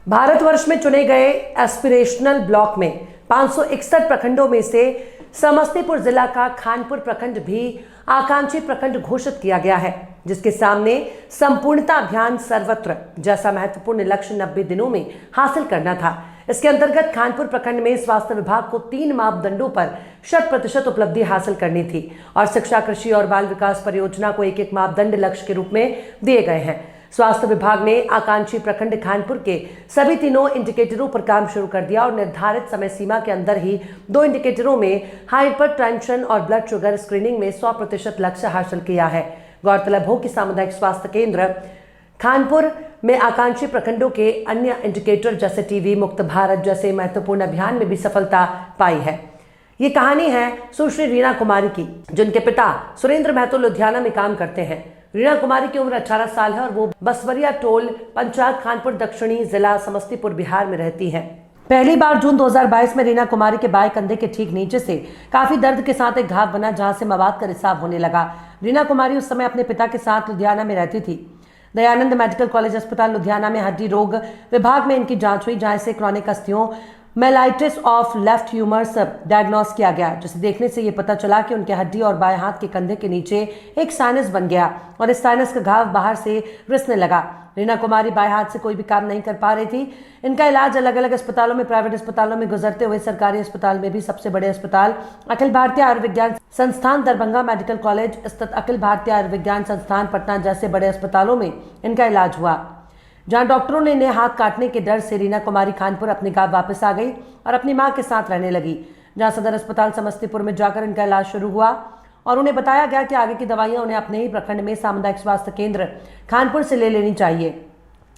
भारतवर्ष में चुने गए एस्पिरेशनल ब्लॉक में 561 प्रखंडों में से समस्तीपुर जिला का खानपुर प्रखंड भी आकांक्षी प्रखंड घोषित किया गया है, जिसके सामने संपूर्णता अभियान सर्वत्र जैसा महत्वपूर्ण लक्ष्य 90 दिनों में हासिल करना था। इसके अंतर्गत खानपुर प्रखंड में स्वास्थ्य विभाग को 3 मापदंडों पर 100% उपलब्धि हासिल करनी थी और शिक्षा, कृषि और बाल विकास परियोजना को एक मापदंड लक्ष्य के रूप में दिए गए हैं। स्वास्थ्य विभाग ने आकांक्षी प्रखंड खानपुर के सभी 3 इंडिकेटरों पर काम शुरू कर दिया और निर्धारित समय सीमा के अंदर ही 2 इंडिकेटरों में हाइपरटेंशन और ब्लड शुगर स्क्रीनिंग में 100% लक्ष्य हासिल किया है। गौरतलब हो कि सामुदायिक स्वास्थ्य केंद्र खानपुर में आकांक्षी प्रखंडों के अन्य इंडिकेटर जैसे टीबी मुक्त भारत जैसे महत्वपूर्ण अभियान में भी सफलता पाई है। ये कहानी है सुश्री रीना कुमारी की, जिनके पिता सुरेंद्र महतो लुधियाना में काम करते हैं। रीना कुमारी की उम्र 18 साल है और वो बसवरिया टोल पंचायत खानपुर दक्षिणी जिला समस्तीपुर बिहार में रहती है। पहली बार जून 2022 में रीना कुमारी के बाएं कंधे के ठीक नीचे से काफी दर्द के साथ एक घाव बना, जहां से मवाद का रिसाव होने लगा। रीना कुमारी उस समय अपने पिता के साथ लुधियाना में रहती थी। दयानंद मेडिकल कॉलेज अस्पताल लुधियाना में हड्डी रोग विभाग में इनकी जांच हुई, जहां से क्रोनिक अस्थियों myelitis of left humerus diagnose किया गया, जिसे देखने से ये पता चला कि उनके हड्डी और बाएं हाथ के कंधे के नीचे एक साइनस बन गया और इस साइनस का घाव बाहर से रिसने लगा। रीना कुमारी बाएं हाथ से कोई भी काम नहीं कर पा रही थी। इनका इलाज अलग अलग अस्पतालों में, प्राइवेट अस्पतालों में गुजरते हुए सरकारी अस्पताल में भी सबसे बड़े अस्पताल अखिल भारतीय आयुर्विज्ञान संस्थान दरभंगा, मेडिकल कॉलेज स्थित अखिल भारतीय आयुर्विज्ञान संस्थान पटना जैसे बड़े अस्पतालों में इनका इलाज हुआ, जहां डॉक्टरों ने इन्हें हाथ काटने के डर से रीना कुमारी खानपुर अपने गांव वापस आ गई और अपनी मां के साथ रहने लगी, जहां सदर अस्पताल समस्तीपुर में जाकर इनका इलाज शुरू हुआ और उन्हें बताया गया कि आगे की दवाइयां उन्हें अपने ही प्रखंड में सामुदायिक स्वास्थ्य केंद्र खानपुर से ले लेनी चाहिए।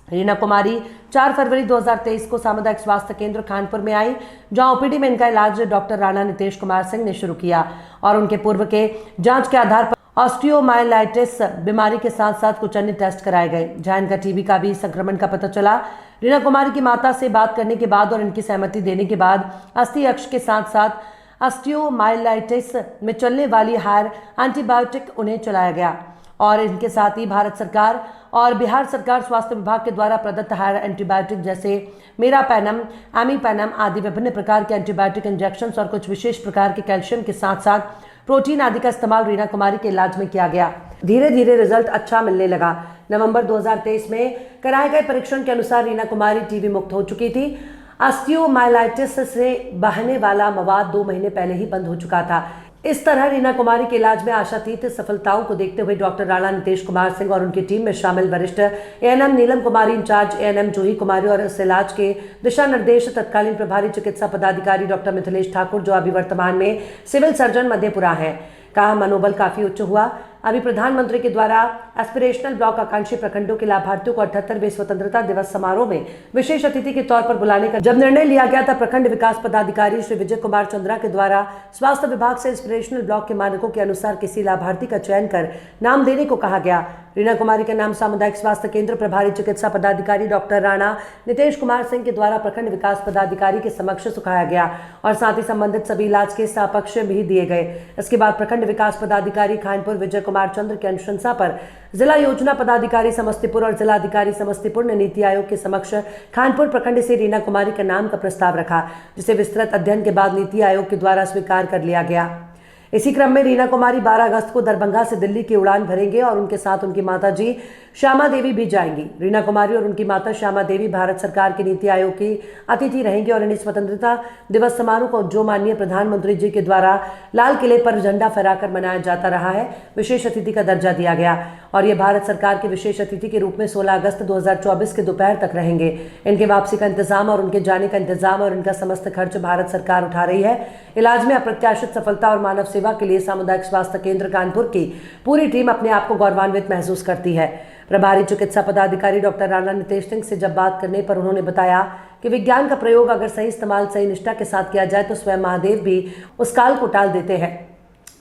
रीना कुमारी 4 फरवरी 2023 को सामुदायिक स्वास्थ्य केंद्र खानपुर में आई, जहां ओपीडी में इनका इलाज डॉक्टर राणा नितेश कुमार सिंह ने शुरू किया और उनके पूर्व के जांच के आधार पर ऑस्टियोमाइलाइटिस बीमारी के साथ साथ कुछ अन्य टेस्ट कराए गए, जहां इनका टीबी का भी संक्रमण का पता चला। रीना कुमारी की माता से बात करने के बाद और इनकी सहमति देने के बाद अस्थि अक्ष के साथ साथ ऑस्टियोमाइलाइटिस में चलने वाली हायर एंटीबायोटिक उन्हें चलाया गया और इनके साथ ही भारत सरकार और बिहार सरकार स्वास्थ्य विभाग के द्वारा प्रदत्त हायर एंटीबायोटिक जैसे मेरापेनम, एमीपेनम आदि विभिन्न प्रकार के एंटीबायोटिक इंजेक्शन और कुछ विशेष प्रकार के कैल्शियम के साथ साथ प्रोटीन आदि का इस्तेमाल रीना कुमारी के इलाज में किया गया। धीरे धीरे रिजल्ट अच्छा मिलने लगा। नवंबर 2023 में कराए गए परीक्षण के अनुसार रीना कुमारी टीबी मुक्त हो चुकी थी। ऑस्टियोमाइलाइटिस से बहने वाला मवाद 2 महीने पहले ही बंद हो चुका था। इस तरह रीना कुमारी के इलाज में आशातीत सफलताओं को देखते हुए डॉक्टर राणा नितेश कुमार सिंह और उनकी टीम में शामिल वरिष्ठ एएनएम नीलम कुमारी, इंचार्ज एएनएम जूही कुमारी और इस इलाज के दिशा निर्देश तत्कालीन प्रभारी चिकित्सा पदाधिकारी डॉक्टर मिथिलेश ठाकुर, जो अभी वर्तमान में सिविल सर्जन मधेपुरा हैं, का मनोबल काफी उच्च हुआ। अभी प्रधानमंत्री के द्वारा एस्पिरेशनल ब्लॉक आकांक्षी प्रखंडों के लाभार्थियों को 78वें स्वतंत्रता दिवस समारोह में विशेष अतिथि के तौर पर बुलाने का जब निर्णय लिया गया था, प्रखंड विकास पदाधिकारी श्री विजय कुमार चंद्रा के द्वारा स्वास्थ्य विभाग से एस्पिरेशनल ब्लॉक के मानकों के अनुसार किसी लाभार्थी का चयन कर नाम देने को कहा गया। रीना कुमारी का नाम सामुदायिक स्वास्थ्य केंद्र प्रभारी चिकित्सा पदाधिकारी डॉक्टर राणा नितेश कुमार सिंह के द्वारा प्रखंड विकास पदाधिकारी के समक्ष सुखाया गया और साथ ही संबंधित सभी इलाज के सापक्ष भी दिए गए। इसके बाद प्रखंड विकास पदाधिकारी खानपुर विजय कुमार चंद्र की अनुशंसा पर जिला योजना पदाधिकारी समस्तीपुर और जिला अधिकारी समस्तीपुर ने नीति आयोग के समक्ष खानपुर प्रखंड से रीना कुमारी के नाम का प्रस्ताव रखा, जिसे विस्तृत अध्ययन के बाद नीति आयोग के द्वारा स्वीकार कर लिया गया। इसी क्रम में रीना कुमारी 12 अगस्त को दरभंगा से दिल्ली की उड़ान भरेंगे और उनके साथ उनकी माता जी श्यामा देवी भी जाएंगी। रीना कुमारी और उनकी माता श्यामा देवी भारत सरकार के नीति आयोग की अतिथि रहेंगी और इन्हें स्वतंत्रता दिवस समारोह को जो माननीय प्रधानमंत्री जी के द्वारा लाल किले पर झंडा फहराकर मनाया जाता रहा है, विशेष अतिथि का दर्जा दिया गया और ये भारत सरकार के विशेष अतिथि के रूप में 16 अगस्त 2024 के दोपहर तक रहेंगे। इनके वापसी का इंतजाम और उनके जाने का इंतजाम और इनका समस्त खर्च भारत सरकार उठा रही है। इलाज में अप्रत्याशित सफलता और मानव सेवा के लिए सामुदायिक स्वास्थ्य केंद्र कानपुर की पूरी टीम अपने आप को गौरवान्वित महसूस करती है। प्रभारी चिकित्सा पदाधिकारी डॉक्टर राणा नितेश सिंह से जब बात करने पर उन्होंने बताया कि विज्ञान का प्रयोग अगर सही इस्तेमाल, सही निष्ठा के साथ किया जाए तो स्वयं महादेव भी उस काल को टाल देते हैं।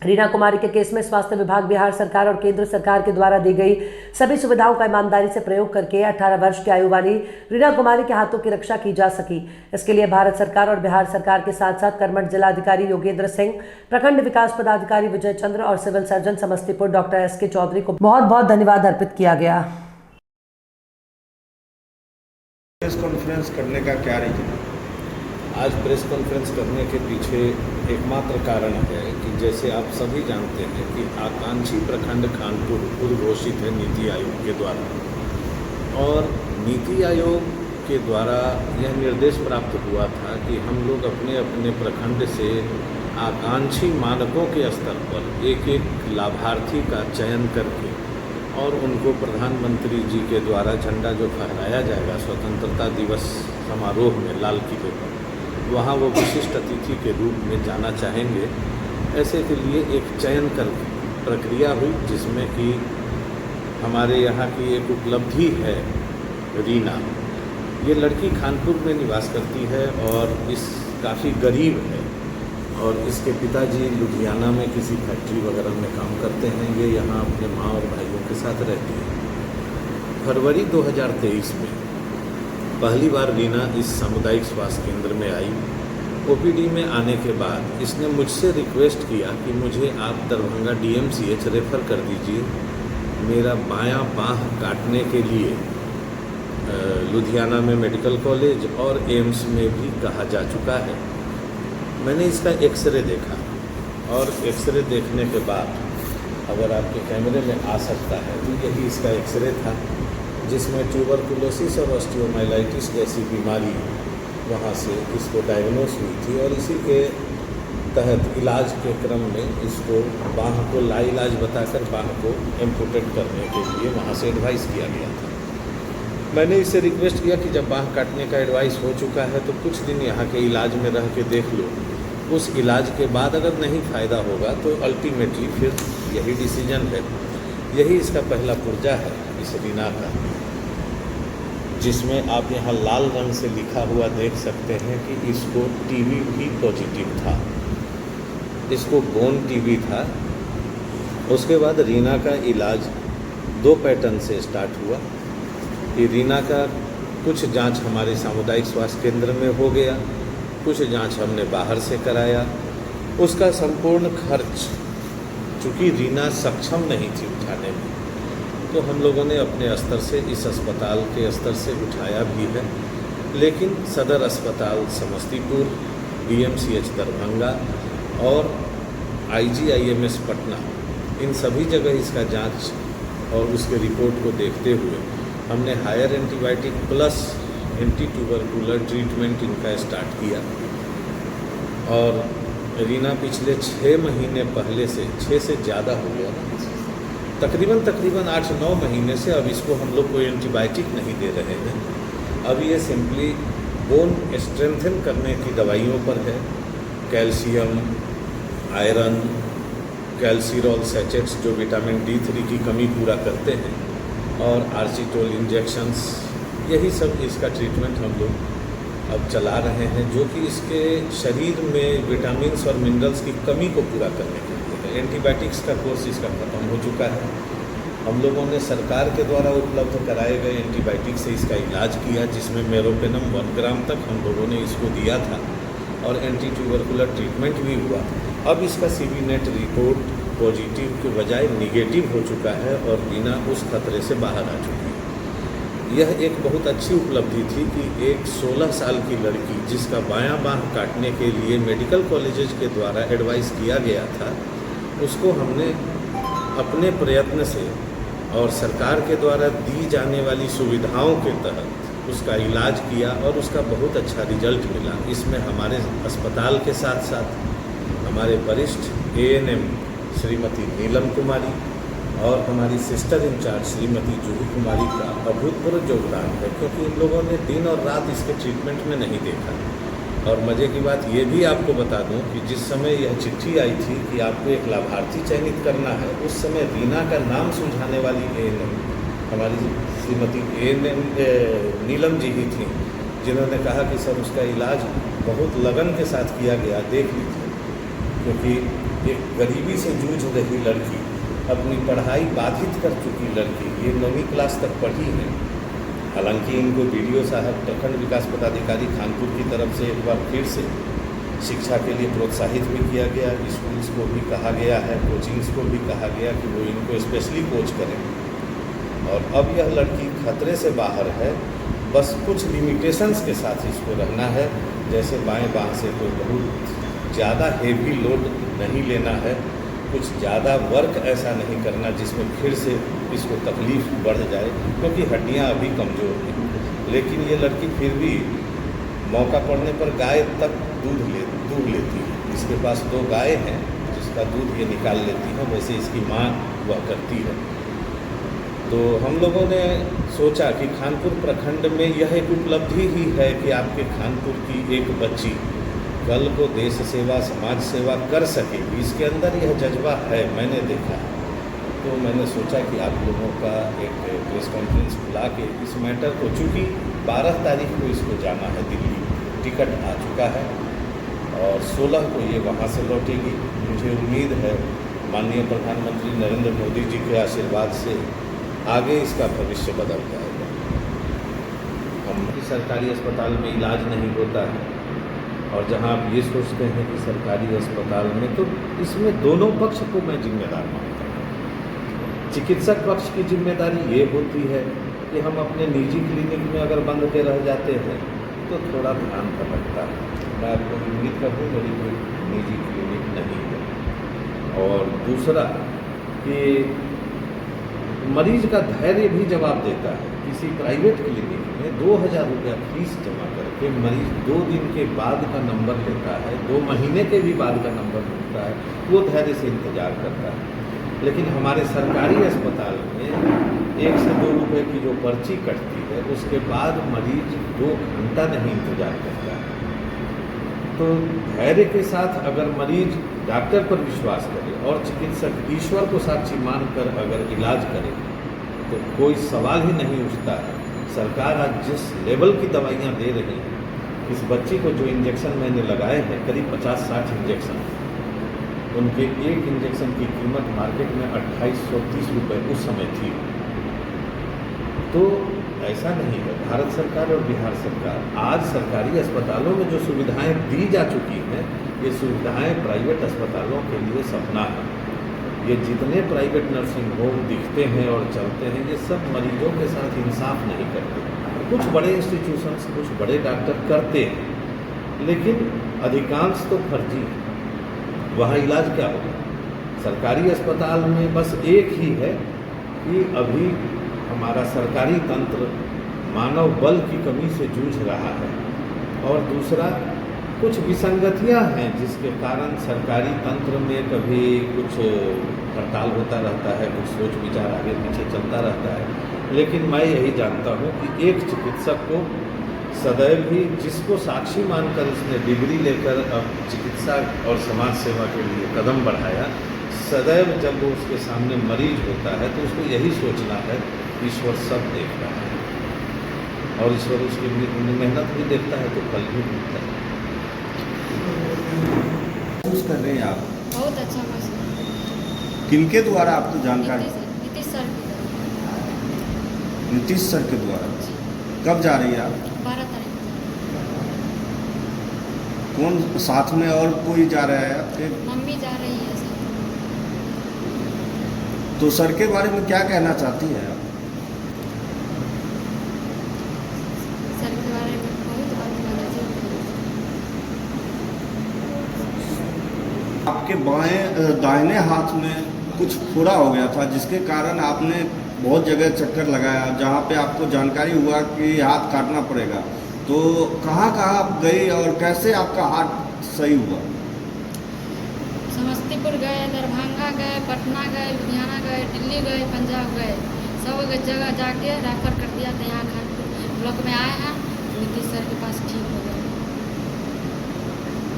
रीना कुमारी के केस में स्वास्थ्य विभाग बिहार सरकार और केंद्र सरकार के द्वारा दी गई सभी सुविधाओं का ईमानदारी से प्रयोग करके 18 वर्ष की आयु वाली रीना कुमारी के हाथों की रक्षा की जा सकी। इसके लिए भारत सरकार और बिहार सरकार के साथ साथ कर्मठ जिलाधिकारी योगेंद्र सिंह, प्रखंड विकास पदाधिकारी विजय चंद्र और civil surgeon Samastipur doctor S K. Chaudhary को बहुत बहुत धन्यवाद अर्पित किया गया। प्रेस कॉन्फ्रेंस करने का क्या रीजन है? आज प्रेस कॉन्फ्रेंस करने के पीछे एकमात्र कारण है कि जैसे आप सभी जानते हैं कि आकांक्षी प्रखंड खानपुर उद्घोषित है नीति आयोग के द्वारा, और नीति आयोग के द्वारा यह निर्देश प्राप्त हुआ था कि हम लोग अपने अपने प्रखंड से आकांक्षी मानकों के स्तर पर एक एक लाभार्थी का चयन करके और उनको प्रधानमंत्री जी के द्वारा झंडा जो फहराया जाएगा स्वतंत्रता दिवस समारोह में लाल किले पर, वहाँ वो विशिष्ट अतिथि के रूप में जाना चाहेंगे। ऐसे के लिए एक चयन कर प्रक्रिया हुई, जिसमें कि हमारे यहाँ की एक उपलब्धि है रीना। ये लड़की खानपुर में निवास करती है और काफ़ी गरीब है, और इसके पिताजी लुधियाना में किसी फैक्ट्री वगैरह में काम करते हैं। ये यहाँ अपने माँ और भाइयों के साथ रहती है। फरवरी 2023 में पहली बार रीना इस सामुदायिक स्वास्थ्य केंद्र में आई। ओपीडी में आने के बाद इसने मुझसे रिक्वेस्ट किया कि मुझे आप दरभंगा DMCH रेफ़र कर दीजिए, मेरा बायां बाँह काटने के लिए लुधियाना में मेडिकल कॉलेज और एम्स में भी कहा जा चुका है। मैंने इसका एक्सरे देखा, और एक्सरे देखने के बाद अगर आपके कैमरे में आ सकता है तो यही इसका एक्सरे था, जिसमें ट्यूबरकुलोसिस और ऑस्टियोमाइलाइटिस जैसी बीमारी वहाँ से इसको डायग्नोस हुई थी, और इसी के तहत इलाज के क्रम में इसको बाँह को लाइलाज बताकर बाँह को एम्पुटेट करने के लिए वहाँ से एडवाइस किया गया था। मैंने इससे रिक्वेस्ट किया कि जब बाँह काटने का एडवाइस हो चुका है तो कुछ दिन यहाँ के इलाज में रह के देख लो, उस इलाज के बाद अगर नहीं फ़ायदा होगा तो अल्टीमेटली फिर यही डिसीजन है। यही इसका पहला पुर्जा है इस रीना का, जिसमें आप यहाँ लाल रंग से लिखा हुआ देख सकते हैं कि इसको टीबी भी पॉजिटिव था, इसको बोन टीबी था। उसके बाद रीना का इलाज 2 पैटर्न से स्टार्ट हुआ कि रीना का कुछ जांच हमारे सामुदायिक स्वास्थ्य केंद्र में हो गया, कुछ जांच हमने बाहर से कराया। उसका संपूर्ण खर्च, चूँकि रीना सक्षम नहीं थी उठाने में, तो हम लोगों ने अपने स्तर से इस अस्पताल के स्तर से उठाया भी है। लेकिन सदर अस्पताल समस्तीपुर, DMCH दरभंगा और IGIMS पटना, इन सभी जगह इसका जांच और उसके रिपोर्ट को देखते हुए हमने higher antibiotic plus anti tubercular treatment इनका स्टार्ट किया। और रीना पिछले 6 महीने पहले से 6 से ज़्यादा हो गया, तकरीबन 8-9 महीने से अब इसको हम लोग कोई एंटीबायोटिक नहीं दे रहे हैं। अब ये सिंपली बोन स्ट्रेंथन करने की दवाइयों पर है। कैल्शियम, आयरन, कैल्सिरॉल सैचेट्स जो विटामिन D3 की कमी पूरा करते हैं, और आर्चिटोल इंजेक्शंस, यही सब इसका ट्रीटमेंट हम लोग अब चला रहे हैं, जो कि इसके शरीर में विटामिन्स और मिनरल्स की कमी को पूरा करने के लिए है। एंटीबायोटिक्स का कोर्स इसका ख़त्म हो चुका है। हम लोगों ने सरकार के द्वारा उपलब्ध कराए गए एंटीबायोटिक से इसका इलाज किया, जिसमें मेरोपेनम 1 ग्राम तक हम लोगों ने इसको दिया था, और एंटी ट्यूबरकुलर ट्रीटमेंट भी हुआ। अब इसका CB नेट रिपोर्ट पॉजिटिव के बजाय निगेटिव हो चुका है, और रीना उस खतरे से बाहर आ चुकी है। यह एक बहुत अच्छी उपलब्धि थी कि एक 16 साल की लड़की, जिसका बायां बाँह काटने के लिए मेडिकल कॉलेजेस के द्वारा एडवाइस किया गया था, उसको हमने अपने प्रयत्न से और सरकार के द्वारा दी जाने वाली सुविधाओं के तहत उसका इलाज किया, और उसका बहुत अच्छा रिजल्ट मिला। इसमें हमारे अस्पताल के साथ साथ हमारे वरिष्ठ ANM श्रीमती नीलम कुमारी और हमारी सिस्टर इंचार्ज श्रीमती जूही कुमारी का अभूतपूर्व योगदान है, क्योंकि इन लोगों ने दिन और रात इसके ट्रीटमेंट में नहीं देखा। और मज़े की बात ये भी आपको बता दूं कि जिस समय यह चिट्ठी आई थी कि आपको एक लाभार्थी चयनित करना है, उस समय रीना का नाम सुझाने वाली ANM हमारी श्रीमती ANM नीलम जी ही थी, जिन्होंने कहा कि सर उसका इलाज बहुत लगन के साथ किया गया, देख लीजिए। क्योंकि एक गरीबी से जूझ रही लड़की, अपनी पढ़ाई बाधित कर चुकी लड़की, ये 9वीं क्लास तक पढ़ी है। हालांकि इनको BDO साहब, प्रखंड विकास पदाधिकारी खानपुर की तरफ से एक बार फिर से शिक्षा के लिए प्रोत्साहित भी किया गया। स्कूल्स को भी कहा गया है, कोचिंग्स को भी कहा गया कि वो इनको स्पेशली कोच करें। और अब यह लड़की खतरे से बाहर है, बस कुछ लिमिटेशंस के साथ इसको रहना है। जैसे बाएं बाएं से कोई बहुत ज़्यादा हेवी लोड नहीं लेना है, कुछ ज़्यादा वर्क ऐसा नहीं करना जिसमें फिर से इसको तकलीफ़ बढ़ जाए, क्योंकि हड्डियां अभी कमज़ोर हैं। लेकिन ये लड़की फिर भी मौका पड़ने पर गाय तक दूध लेती है। इसके पास 2 गाय हैं जिसका दूध ये निकाल लेती है, वैसे इसकी माँ हुआ करती है। तो हम लोगों ने सोचा कि खानपुर प्रखंड में यह एक उपलब्धि ही है कि आपके खानपुर की एक बच्ची कल को देश सेवा समाज सेवा कर सकेगी, इसके अंदर यह जज्बा है, मैंने देखा। तो मैंने सोचा कि आप लोगों का एक प्रेस कॉन्फ्रेंस बुला के इस मैटर को, चूँकि 12 तारीख को इसको जाना है दिल्ली, टिकट आ चुका है और 16 को ये वहाँ से लौटेगी। मुझे उम्मीद है माननीय प्रधानमंत्री नरेंद्र मोदी जी के आशीर्वाद से आगे इसका भविष्य बदल जाएगा। हम सरकारी अस्पताल में इलाज नहीं होता है और जहां आप ये सोचते हैं कि सरकारी अस्पताल में, तो इसमें दोनों पक्ष को मैं जिम्मेदार मानता हूँ। चिकित्सक पक्ष की जिम्मेदारी ये होती है कि हम अपने निजी क्लिनिक में अगर बंद के रह जाते हैं तो थोड़ा ध्यान भटकता है। मैं आपको उम्मीद करता हूँ मेरी कोई निजी क्लिनिक नहीं है। और दूसरा कि मरीज का धैर्य भी जवाब देता है। किसी प्राइवेट क्लिनिक में 2000 रुपया फीस जमा करके मरीज 2 दिन के बाद का नंबर लेता है, 2 महीने के भी बाद का नंबर मिलता है, वो धैर्य से इंतज़ार करता है। लेकिन हमारे सरकारी अस्पताल में 1 से 2 रुपये की जो पर्ची कटती है उसके बाद मरीज 2 घंटा नहीं इंतज़ार करता है। तो धैर्य के साथ अगर मरीज डॉक्टर पर विश्वास करे और चिकित्सक ईश्वर को साक्षी मानकर अगर इलाज करे तो कोई सवाल ही नहीं उठता है। सरकार आज जिस लेवल की दवाइयाँ दे रही है, इस बच्ची को जो इंजेक्शन मैंने लगाए हैं करीब 50-60 इंजेक्शन, उनके एक इंजेक्शन की कीमत मार्केट में 2830 रुपये उस समय थी। तो ऐसा नहीं है। भारत सरकार और बिहार सरकार आज सरकारी अस्पतालों में जो सुविधाएं दी जा चुकी हैं, ये सुविधाएं प्राइवेट अस्पतालों के लिए सपना है। ये जितने प्राइवेट नर्सिंग होम दिखते हैं और चलते हैं, ये सब मरीजों के साथ इंसाफ नहीं करते। कुछ बड़े इंस्टीट्यूशंस, कुछ बड़े डॉक्टर करते हैं, लेकिन अधिकांश तो फर्जी है। वहाँ इलाज क्या होगा? सरकारी अस्पताल में बस एक ही है कि अभी हमारा सरकारी तंत्र मानव बल की कमी से जूझ रहा है, और दूसरा कुछ विसंगतियां हैं जिसके कारण सरकारी तंत्र में कभी कुछ हड़ताल होता रहता है, कुछ सोच विचार आगे पीछे चलता रहता है। लेकिन मैं यही जानता हूं कि एक चिकित्सक को सदैव ही, जिसको साक्षी मानकर इसने डिग्री लेकर अब चिकित्सा और समाज सेवा के लिए कदम बढ़ाया, सदैव जब वो उसके सामने मरीज होता है तो उसको यही सोचना है ईश्वर सब देख रहा है, और ईश्वर उसकी मेहनत भी देखता है तो फल भी मिलता है। महसूस कर रहे हैं आप? बहुत अच्छा महसूस। किनके द्वारा आपको जानकारी? नीतीश सर की तरफ। नीतीश सर के द्वारा। कब जा रही है आप? 12 तारीख कौन साथ में और कोई जा रहा है आपके? मम्मी जा रही है सर। तो सर के बारे में क्या कहना चाहती हैं आप? सर के बारे में बहुत बात करना चाहिए। आपके दाहिने हाथ में कुछ फोड़ा हो गया था, जिसके कारण आपने बहुत जगह चक्कर लगाया, जहाँ पे आपको जानकारी हुआ कि हाथ काटना पड़ेगा। तो कहाँ आप गई और कैसे आपका हाथ सही हुआ? समस्तीपुर गए, दरभंगा गए, पटना गए, लुधियाना गए, दिल्ली गए, पंजाब गए, सब जगह जाके रेफर कर दिया। तो यहाँ खानपुर ब्लॉक में आए हैं, नीतीश सर के पास ठीक हो गया।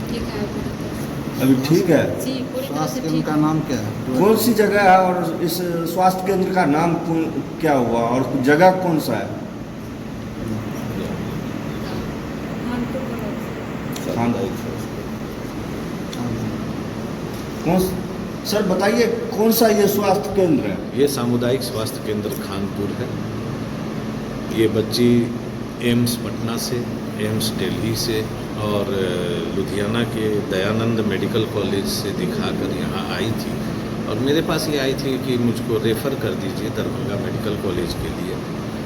ठीक है पूरी तरह से। अभी ठीक है? जी पूरी तरह से स्वास्थ्य ठीक केंद्र का है। नाम क्या है? कौन सी जगह है और इस स्वास्थ्य केंद्र का नाम क्या हुआ और जगह कौन सा है? खानपुर ब्लॉक। कौन? सर बताइए कौन सा ये स्वास्थ्य केंद्र है? ये सामुदायिक स्वास्थ्य केंद्र खानपुर है। ये बच्ची एम्स पटना से, एम्स दिल्ली से और लुधियाना के दयानंद मेडिकल कॉलेज से दिखाकर यहाँ आई थी, और मेरे पास ये आई थी कि मुझको रेफ़र कर दीजिए दरभंगा मेडिकल कॉलेज के लिए।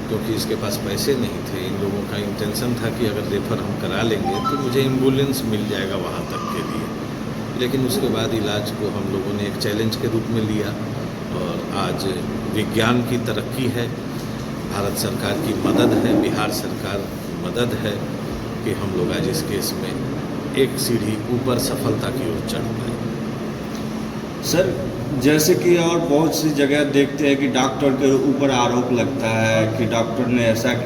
क्योंकि इसके पास पैसे नहीं थे। इन लोगों का इंटेंशन था कि अगर रेफ़र हम करा लेंगे तो मुझे एम्बुलेंस मिल जाएगा वहाँ तक के लिए। लेकिन उसके बाद इलाज को हम लोगों ने एक चैलेंज के रूप में लिया और आज विज्ञान की तरक्की है, भारत सरकार की मदद है, बिहार सरकार की मदद है कि हम लोग आज इस केस में एक सीढ़ी ऊपर सफलता की ओर चढ़ पाए। सर, जैसे कि और बहुत सी जगह देखते हैं कि डॉक्टर के ऊपर आरोप लगता है कि डॉक्टर ने ऐसा